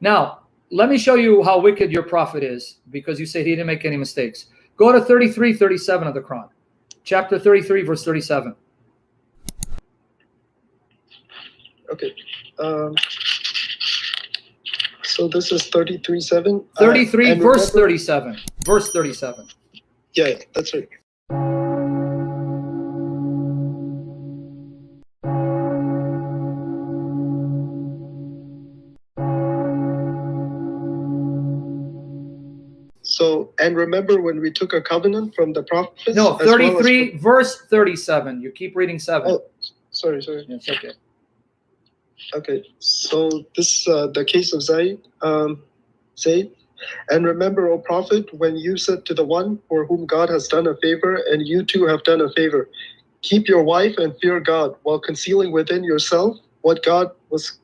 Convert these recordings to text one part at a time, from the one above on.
Now, let me show you how wicked your prophet is, because you said he didn't make any mistakes. Go to 33:37 of the Quran. Chapter 33, verse 37. Okay. So this is 33:7. 33, verse 37. Verse 37. Yeah, that's right. So, and remember when we took a covenant from the prophets? No, as well as 33, verse 37. You keep reading 7. Oh, sorry. It's okay. Okay, so this the case of Zayd. And remember, O Prophet, when you said to the one for whom God has done a favor, and you too have done a favor, keep your wife and fear God, while concealing within yourself what God was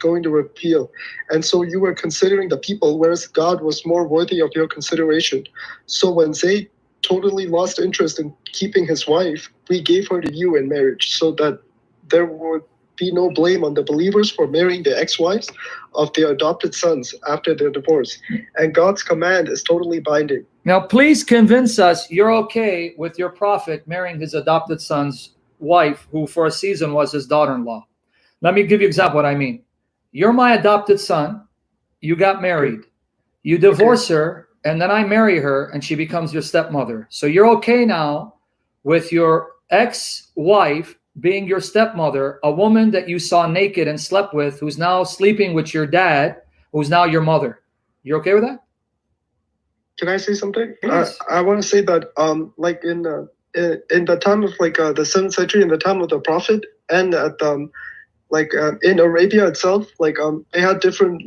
going to reveal. And so you were considering the people, whereas God was more worthy of your consideration. So when Zayd totally lost interest in keeping his wife, we gave her to you in marriage, so that there would be no blame on the believers for marrying the ex-wives of their adopted sons after their divorce. And God's command is totally binding. Now, please convince us you're okay with your prophet marrying his adopted son's wife, who for a season was his daughter-in-law. Let me give you exactly what I mean. You're my adopted son. You got married. You divorce her, and then I marry her, and she becomes your stepmother. So you're okay now with your ex-wife being your stepmother, a woman that you saw naked and slept with, who's now sleeping with your dad, who's now your mother. You're okay with that? Can I say something? Yes. I want to say that, like in the time of the 7th century, in the time of the Prophet, and at in Arabia itself, they had different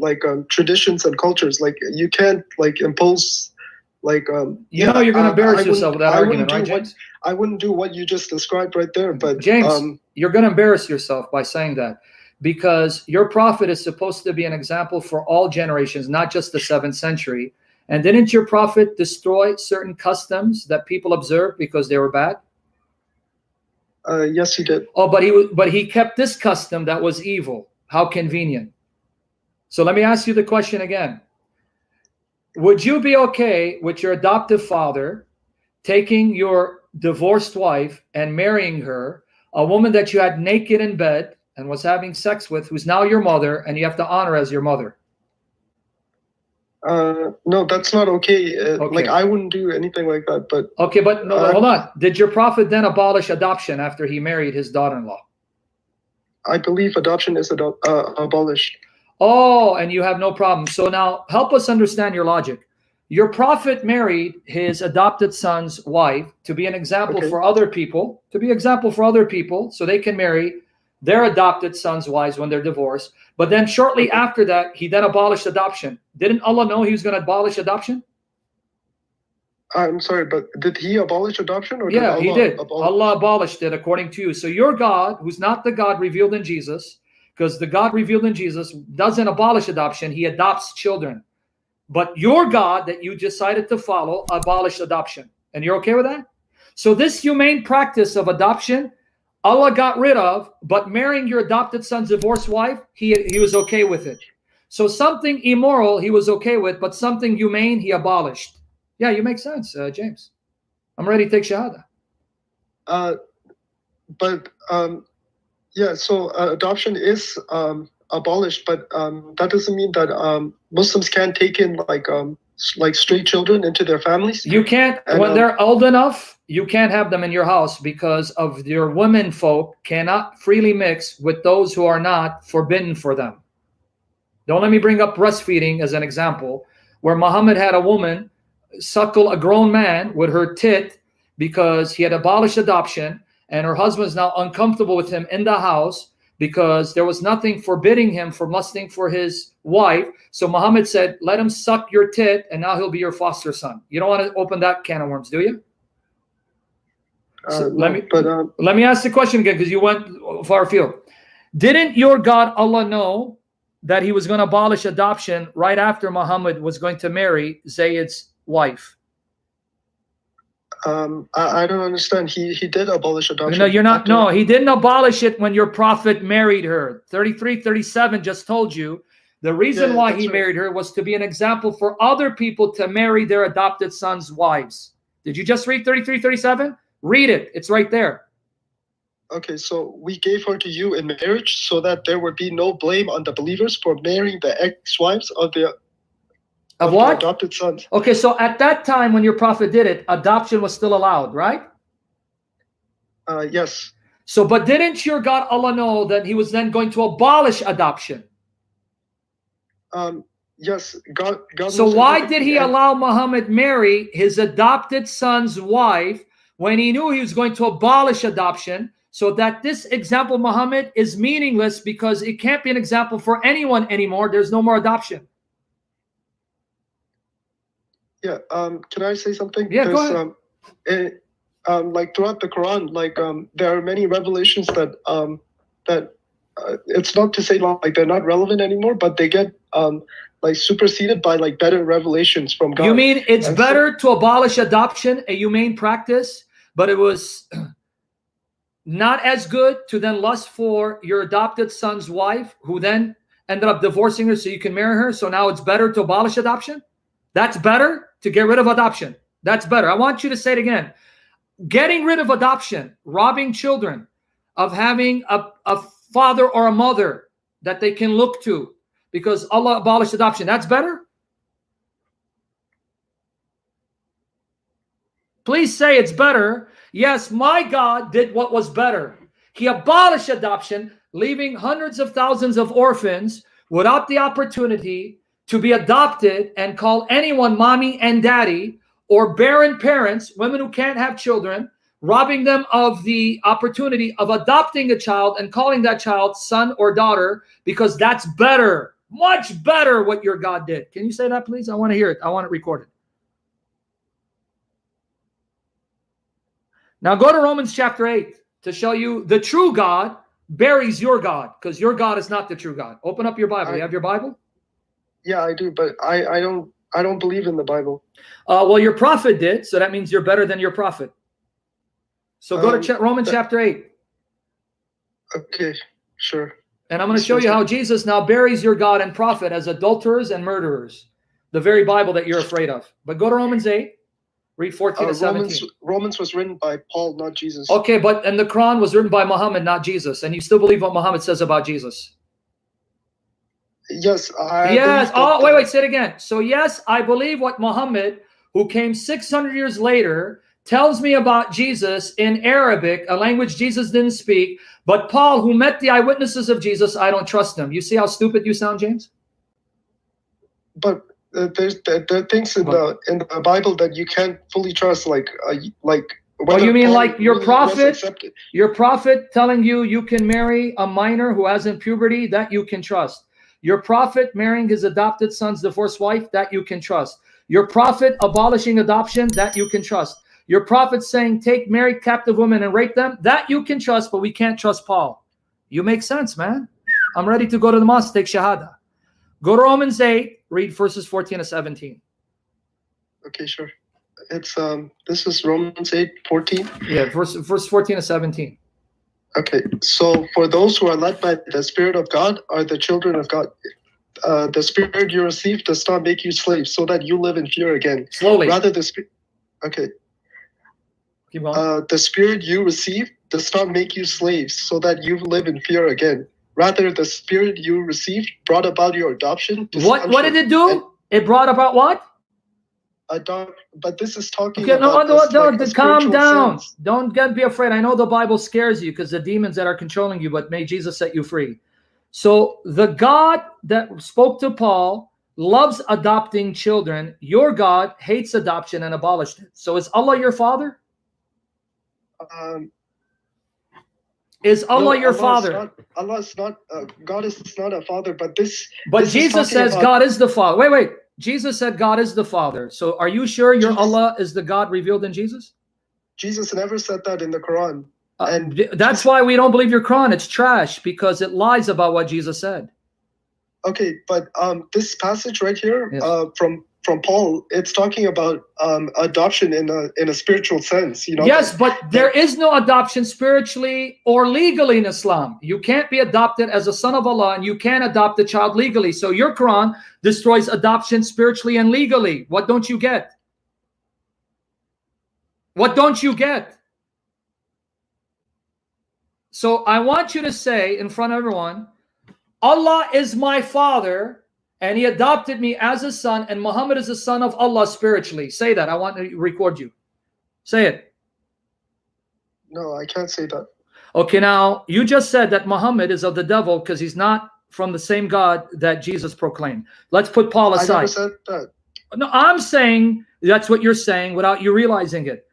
traditions and cultures. Like you can't impose you're going to embarrass yourself with that argument, right, James? I wouldn't do what you just described right there, but James, you're going to embarrass yourself by saying that, because your prophet is supposed to be an example for all generations, not just the 7th century. And didn't your prophet destroy certain customs that people observed because they were bad? Yes, he did. Oh, but he kept this custom that was evil. How convenient. So let me ask you the question again. Would you be okay with your adoptive father taking your divorced wife and marrying her, a woman that you had naked in bed and was having sex with, who's now your mother, and you have to honor as your mother? No, that's not okay. Okay. I wouldn't do anything like that. But okay, but no, hold on. Did your prophet then abolish adoption after he married his daughter-in-law? I believe adoption is abolished. Oh, and you have no problem. So now help us understand your logic. Your prophet married his adopted son's wife to be an example for other people, so they can marry their adopted son's wives when they're divorced. But then shortly after that, he then abolished adoption. Didn't Allah know he was going to abolish adoption? I'm sorry, but did he abolish adoption? Or yeah, did he did. Allah abolished it according to you. So your God, who's not the God revealed in Jesus, because the God revealed in Jesus doesn't abolish adoption, he adopts children. But your God that you decided to follow abolished adoption. And you're okay with that? So this humane practice of adoption, Allah got rid of, but marrying your adopted son's divorced wife, he was okay with it. So something immoral he was okay with, but something humane he abolished. Yeah, you make sense, James. I'm ready to take Shahada. Yeah, so adoption is abolished, but that doesn't mean that Muslims can't take in like stray children into their families. You can't, when they're old enough, you can't have them in your house because of your women folk cannot freely mix with those who are not forbidden for them. Don't let me bring up breastfeeding as an example, where Muhammad had a woman suckle a grown man with her tit because he had abolished adoption, and her husband is now uncomfortable with him in the house because there was nothing forbidding him from lusting for his wife. So Muhammad said, let him suck your tit and now he'll be your foster son. You don't want to open that can of worms, do you? So let me ask the question again, because you went far afield. Didn't your God Allah know that he was going to abolish adoption right after Muhammad was going to marry Zayd's wife? I don't understand. He did abolish adoption. No, you're not. No, he didn't abolish it when your prophet married her. 33:37 just told you The reason why he that's right. married her was to be an example for other people to marry their adopted sons' wives. Did you just read 33, 37? Read it. It's right there. Okay, so we gave her to you in marriage so that there would be no blame on the believers for marrying the ex-wives of the what? adopted sons. Okay, so at that time when your prophet did it, adoption was still allowed, right? Yes. So, but didn't your God Allah know that he was then going to abolish adoption? Yes, God so why did he allow Muhammad marry his adopted son's wife when he knew he was going to abolish adoption? So that this example, Muhammad, is meaningless because it can't be an example for anyone anymore. There's no more adoption. Yeah. Can I say something? Yeah, go ahead. Like throughout the Quran, like there are many revelations that it's not to say like they're not relevant anymore, but they get like superseded by like better revelations from God. You mean it's better to abolish adoption, a humane practice, but it was not as good to then lust for your adopted son's wife, who then ended up divorcing her so you can marry her. So now it's better to abolish adoption? That's better to get rid of adoption. That's better. I want you to say it again. Getting rid of adoption, robbing children of having a father or a mother that they can look to because Allah abolished adoption. That's better? Please say it's better. Yes, my God did what was better. He abolished adoption, leaving hundreds of thousands of orphans without the opportunity to be adopted and call anyone mommy and daddy, or barren parents, women who can't have children, robbing them of the opportunity of adopting a child and calling that child son or daughter, because that's better, much better what your God did. Can you say that, please? I want to hear it. I want it recorded. Now go to Romans chapter 8 to show you the true God buries your God, because your God is not the true God. Open up your Bible. You have your Bible? Yeah, I do, but I don't believe in the Bible. Well, your prophet did, so that means you're better than your prophet. So go to Romans chapter 8. Okay, sure. And I'm going to show you how Jesus now buries your God and prophet as adulterers and murderers. The very Bible that you're afraid of. But go to Romans 8. Read 14 to 17. Romans was written by Paul, not Jesus. Okay, and the Quran was written by Muhammad, not Jesus. And you still believe what Muhammad says about Jesus? Yes. Yes. Oh, wait, say it again. So yes, I believe what Muhammad, who came 600 years later, tells me about Jesus in Arabic, a language Jesus didn't speak. But Paul, who met the eyewitnesses of Jesus, I don't trust him. You see how stupid you sound, James? But there are things in the Bible that you can't fully trust, like. Oh, you mean like your prophet? Your prophet telling you can marry a minor who hasn't puberty, that you can trust. Your prophet marrying his adopted son's divorced wife, that you can trust. Your prophet abolishing adoption, that you can trust. Your prophet saying take married captive women and rape them, that you can trust, but we can't trust Paul. You make sense, man. I'm ready to go to the mosque, take Shahada. Go to Romans 8, read verses 14 to 17. Okay, sure. It's this is Romans 8:14. Yeah, verse 14 to 17. Okay, so for those who are led by the Spirit of God are the children of God. The Spirit you receive does not make you slaves, so that you live in fear again. Slowly. Rather, the Spirit. Okay. Keep going. The Spirit you receive does not make you slaves, so that you live in fear again. Rather, the Spirit you received brought about your adoption. What did it do? It brought about what? But this is talking about like calm down. sense. Don't be afraid. I know the Bible scares you because the demons that are controlling you, but may Jesus set you free. So the God that spoke to Paul loves adopting children. Your God hates adoption and abolished it. So is Allah your father? Is Allah your father? Allah is not. God is not a father, but this. But Jesus says God is the father. Wait. Jesus said God is the Father. So are you sure your Allah is the God revealed in Jesus? Jesus never said that in the Quran. And that's why we don't believe your Quran. It's trash because it lies about what Jesus said. Okay, but this passage right here, yes. from from Paul, it's talking about adoption in a spiritual sense. Yes, but there is no adoption spiritually or legally in Islam. You can't be adopted as a son of Allah, and you can't adopt a child legally. So your Quran destroys adoption spiritually and legally. What don't you get? What don't you get? So I want you to say in front of everyone, Allah is my father, and he adopted me as a son, and Muhammad is the son of Allah spiritually. Say that. I want to record you. Say it. No, I can't say that. Okay, now you just said that Muhammad is of the devil because he's not from the same God that Jesus proclaimed. Let's put Paul aside. I never said that. No, I'm saying that's what you're saying without you realizing it.